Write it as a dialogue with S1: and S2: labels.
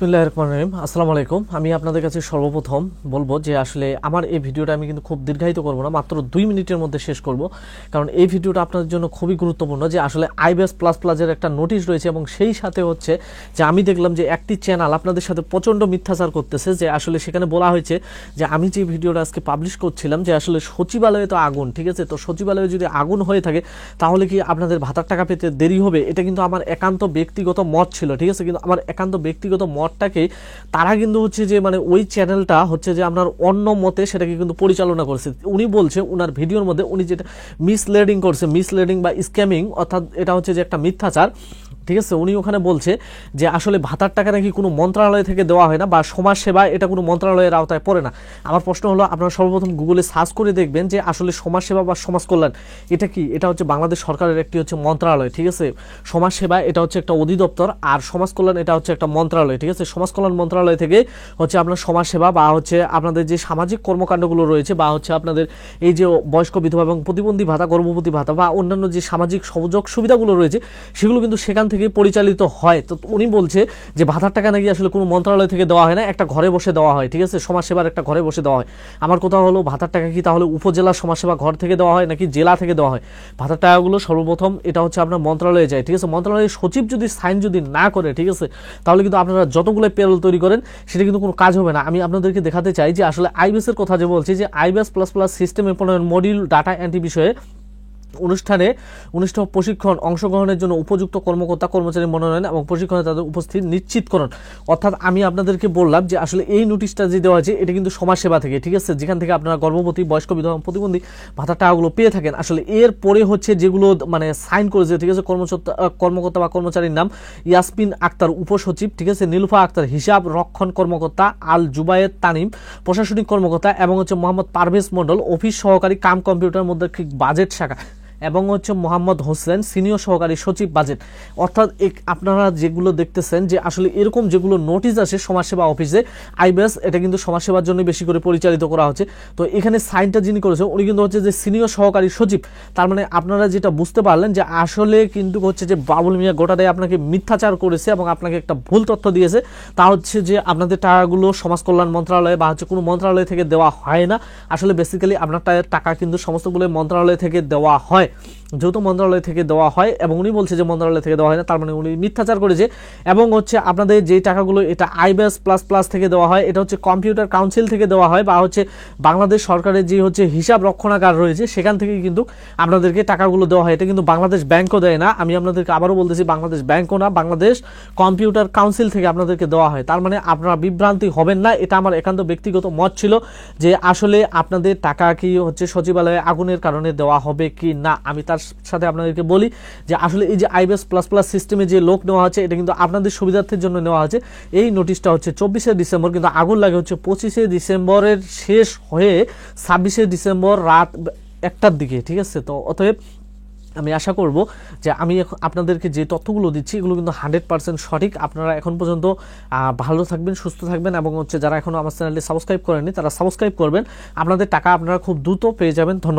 S1: আসসালামু আলাইকুম। আমি আপনাদের কাছে সর্বপ্রথম বলবো যে আসলে আমার এই ভিডিওটা আমি কিন্তু খুব দীর্ঘায়িত করব না, মাত্র 2 মিনিটের মধ্যে শেষ করব, কারণ এই ভিডিওটা আপনাদের জন্য খুবই গুরুত্বপূর্ণ। যে আসলে আইবিএস প্লাস প্লাসের একটা নোটিশ রয়েছে এবং সেই সাথে হচ্ছে যে আমি দেখলাম যে একটি চ্যানেল আপনাদের সাথে প্রচণ্ড মিথ্যাচার করতেছে। যে আসলে সেখানে বলা হয়েছে যে আমি যে ভিডিওটা আজকে পাবলিশ করছিলাম যে আসলে সচিবালয়ে তো আগুন, ঠিক আছে, তো সচিবালয়ে যদি আগুন হয়ে থাকে তাহলে কি আপনাদের ভাতার টাকা পেতে দেরি হবে? এটা কিন্তু আমার একান্ত ব্যক্তিগত মত ছিল, ঠিক আছে, কিন্তু আমার একান্ত ব্যক্তিগত মতটাকে তারা কিন্তু হচ্ছে যে মানে ওই চ্যানেলটা হচ্ছে যে আপনার অন্য মতে সেটাকে কিন্তু পরিচালনা করছে। উনি বলছে ওনার ভিডিওর মধ্যে উনি যেটা মিসলিডিং করছে, মিসলিডিং বা স্ক্যামিং, অর্থাৎ এটা হচ্ছে যে একটা মিথ্যাচার, ঠিক আছে। উনি ওখানে বলছে যে আসলে ভাতার টাকা নাকি কোনো মন্ত্রণালয় থেকে দেওয়া হয় না বা সমাজসেবা এটা কোনো মন্ত্রণালয়ের আওতায় পড়ে না। আমার প্রশ্ন হলো, আপনারা সর্বপ্রথম গুগলে সার্চ করে দেখবেন যে আসলে সমাজসেবা বা সমাজ কল্যাণ এটা কি। এটা হচ্ছে বাংলাদেশ সরকারের একটি হচ্ছে মন্ত্রণালয়, ঠিক আছে। সমাজসেবা এটা হচ্ছে একটা অধিদপ্তর, আর সমাজ কল্যাণ এটা হচ্ছে একটা মন্ত্রণালয়, ঠিক আছে। সমাজ কল্যাণ মন্ত্রণালয় থেকে হচ্ছে আপনার সমাজসেবা বা হচ্ছে আপনাদের যে সামাজিক কর্মকাণ্ডগুলো রয়েছে বা হচ্ছে আপনাদের এই যে বয়স্ক বিধবা এবং প্রতিবন্ধী ভাতা, গর্ভবতী ভাতা বা অন্যান্য যে সামাজিক সুযোগ সুবিধাগুলো রয়েছে সেগুলো কিন্তু সেখান থেকে পরিচালিত হয়। তো উনি বলছে যে ভাতার টাকা নাকি আসলে কোনো মন্ত্রণালয় থেকে দেওয়া হয় না, একটা ঘরে বসে দেওয়া হয়, ঠিক আছে, সমাজসেবার একটা ঘরে বসে দেওয়া হয়। আমার কথা হলো ভাতার টাকা কি তাহলে উপজেলা সমাজসেবা ঘর থেকে দেওয়া হয় নাকি জেলা থেকে দেওয়া হয়? ভাতার টাকাগুলো সর্বপ্রথম এটা হচ্ছে আপনার মন্ত্রণালয়ে যায়, ঠিক আছে। মন্ত্রণালয়ের সচিব যদি সাইন যদি না করে, ঠিক আছে, তাহলে কিন্তু আপনারা যতগুলো পেরোল তৈরি করেন সেটা কিন্তু কোনো কাজ হবে না। আমি আপনাদেরকে দেখাতে চাই যে আসলে আইবিএস এর কথা যে বলছি, যে IBS plus plus system employment module data entry বিষয়ে অনুষ্ঠানে অনুষ্ঠিত প্রশিক্ষণ অংশগ্রহণের জন্য উপযুক্ত কর্মকর্তা কর্মচারী মনোনয়ন এবং প্রশিক্ষণে তাদের উপস্থিত নিশ্চিতকরণ। অর্থাৎ আমি আপনাদেরকে বললাম যে আসলে এই নোটিশটা যে দেওয়া আছে এটা কিন্তু সমাজসেবা থেকে, ঠিক আছে, যেখান থেকে আপনারা গর্ভবতী, বয়স্ক বিধবা, প্রতিবন্ধী ভাতার টাকাগুলো পেয়ে থাকেন। আসলে এর পরে হচ্ছে যেগুলো মানে সাইন করেছে, ঠিক আছে, কর্মকর্তা বা কর্মচারীর নাম ইয়াসমিন আক্তার উপসচিব, ঠিক আছে, নীলুফা আক্তার হিসাব রক্ষণ কর্মকর্তা, আল জুবায়ের তানিম প্রশাসনিক কর্মকর্তা এবং হচ্ছে মোহাম্মদ পারভেজ মন্ডল অফিস সহকারী কাম কম্পিউটার মধ্যে বাজেট শাখা এবং হচ্ছে মোহাম্মদ হোসেন সিনিয়র সহকারী সচিব বাজেট। অর্থাৎ আপনারা যেগুলো দেখতেছেন যে আসলে এরকম যেগুলো নোটিশ আসে সমাজসেবা অফিসে, আইবিএস এটা কিন্তু সমাজসেবার জন্য বেশি করে পরিচালিত করা হচ্ছে। তো এখানে সাইনটা যিনি করেছেন উনি কিন্তু হচ্ছে যে সিনিয়র সহকারী সচিব। তার মানে আপনারা যেটা বুঝতে পারলেন যে আসলে কিন্তু হচ্ছে যে বাবুল মিয়া গোটাটাই আপনাকে মিথ্যাচার করেছে এবং আপনাকে একটা ভুল তথ্য দিয়েছে। তা হচ্ছে যে আপনাদের টাকাগুলো সমাজ কল্যাণ মন্ত্রণালয় বা হচ্ছে কোনো মন্ত্রণালয় থেকে দেওয়া হয় না। আসলে বেসিক্যালি আপনার টাকা কিন্তু সমস্তগুলো মন্ত্রণালয় থেকে দেওয়া হয়। যেহেতু মন্ত্রণালয় থেকে দেওয়া হয় এবং উনি বলছে যে মন্ত্রণালয় থেকে দেওয়া হয় না, তার মানে উনি মিথ্যাচার করেছে। এবং হচ্ছে আপনাদের যে টাকাগুলো এটা আইবিএস প্লাস প্লাস থেকে দেওয়া হয়, এটা হচ্ছে কম্পিউটার কাউন্সিল থেকে দেওয়া হয় বা হচ্ছে বাংলাদেশ সরকারের যে হচ্ছে হিসাব রক্ষণাগার রয়েছে সেখান থেকে কিন্তু আপনাদেরকে টাকাগুলো দেওয়া হয়। এটা কিন্তু বাংলাদেশ ব্যাংকও দেয় না, আমি আপনাদেরকে আবারও বলতেছি, বাংলাদেশ ব্যাংকও না, বাংলাদেশ কম্পিউটার কাউন্সিল থেকে আপনাদেরকে দেওয়া হয়। তার মানে আপনারা বিভ্রান্তি হবেন না। এটা আমার একান্ত ব্যক্তিগত মত ছিল যে আসলে আপনাদের টাকা কি হচ্ছে সচিবালয়ে আগুনের কারণে দেওয়া হবে কি না। আমি তার সাথে আপনাদেরকে বলি যে আসলে এই যে আইবিএস প্লাস প্লাস সিস্টেমে যে লোক নেওয়া হচ্ছে এটা কিন্তু আপনাদের সুবিধার্থের জন্য নেওয়া হচ্ছে। এই নোটিশটা হচ্ছে 24শে ডিসেম্বর, কিন্তু আগুন লাগে হচ্ছে 25শে ডিসেম্বরের শেষ হয়ে 26শে ডিসেম্বর রাত 1টার দিকে, ঠিক আছে। তো অতএব আমি আশা করব যে আমি আপনাদেরকে যে তথ্যগুলো দিচ্ছি এগুলো কিন্তু 100% সঠিক। আপনারা এখন পর্যন্ত ভালো থাকবেন, সুস্থ থাকবেন এবং হচ্ছে যারা এখনো আমার চ্যানেলটি সাবস্ক্রাইব করেননি তারা সাবস্ক্রাইব করবেন। আপনাদের টাকা আপনারা খুব দ্রুত পেয়ে যাবেন। ধন্যবাদ।